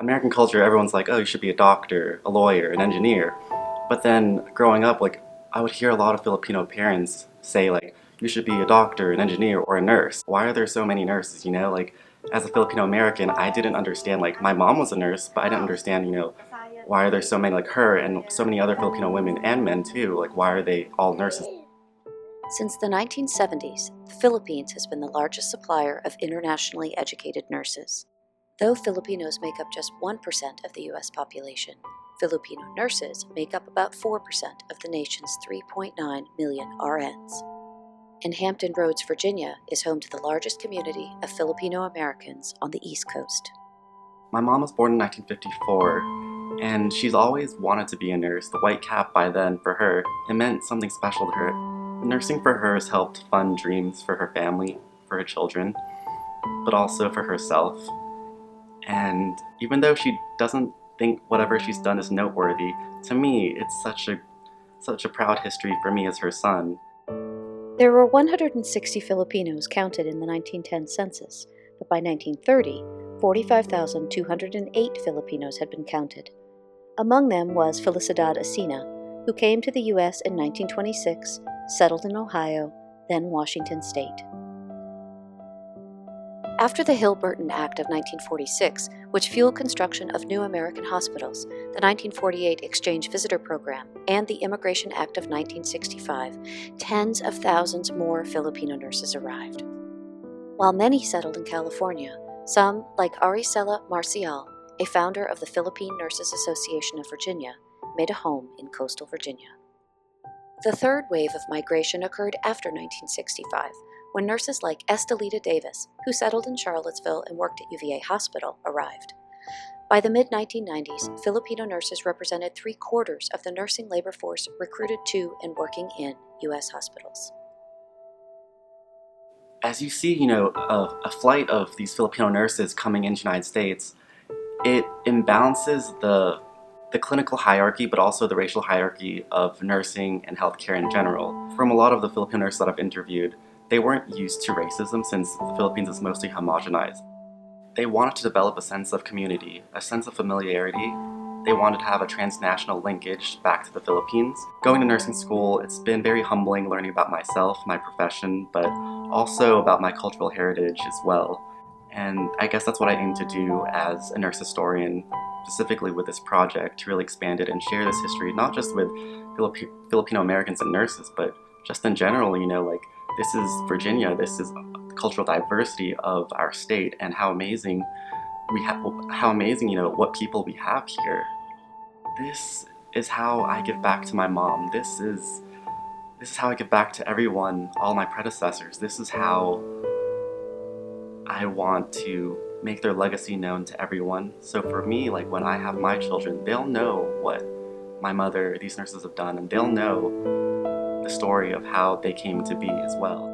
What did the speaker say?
American culture, everyone's like, oh, you should be a doctor, a lawyer, an engineer. But then growing up, like, I would hear a lot of Filipino parents say, like, you should be a doctor, an engineer, or a nurse. Why are there so many nurses, you know? Like, as a Filipino American, I didn't understand, like, my mom was a nurse, but I didn't understand, why are there so many like her and so many other Filipino women and men too? Like, why are they all nurses? Since the 1970s, the Philippines has been the largest supplier of internationally educated nurses. Though Filipinos make up just 1% of the U.S. population, Filipino nurses make up about 4% of the nation's 3.9 million RNs. And Hampton Roads, Virginia is home to the largest community of Filipino-Americans on the East Coast. My mom was born in 1954, and she's always wanted to be a nurse. The white cap by then, for her, it meant something special to her. Nursing for her has helped fund dreams for her family, for her children, but also for herself. And even though she doesn't think whatever she's done is noteworthy, to me, it's such a proud history for me as her son. There were 160 Filipinos counted in the 1910 census, but by 1930, 45,208 Filipinos had been counted. Among them was Felicidad Asina, who came to the U.S. in 1926, settled in Ohio, then Washington State. After the Hill-Burton Act of 1946, which fueled construction of new American hospitals, the 1948 Exchange Visitor Program, and the Immigration Act of 1965, tens of thousands more Filipino nurses arrived. While many settled in California, some, like Aricela Marcial, a founder of the Philippine Nurses Association of Virginia, made a home in coastal Virginia. The third wave of migration occurred after 1965, when nurses like Estelita Davis, who settled in Charlottesville and worked at UVA Hospital, arrived. By the mid-1990s, Filipino nurses represented 3/4 of the nursing labor force recruited to and working in U.S. hospitals. As you see, a flight of these Filipino nurses coming into the United States, it imbalances the clinical hierarchy, but also the racial hierarchy of nursing and healthcare in general. From a lot of the Filipino nurses that I've interviewed, they weren't used to racism since the Philippines is mostly homogenized. They wanted to develop a sense of community, a sense of familiarity. They wanted to have a transnational linkage back to the Philippines. Going to nursing school, it's been very humbling learning about myself, my profession, but also about my cultural heritage as well. And I guess that's what I aim to do as a nurse historian, specifically with this project, to really expand it and share this history, not just with Filipino-Americans and nurses, but just in general, like, this is Virginia, this is the cultural diversity of our state, and how amazing what people we have here. This is how I give back to my mom. This is how I give back to everyone, all my predecessors. This is how I want to make their legacy known to everyone. So for me, like, when I have my children, they'll know what my mother, these nurses have done, and they'll know the story of how they came to be as well.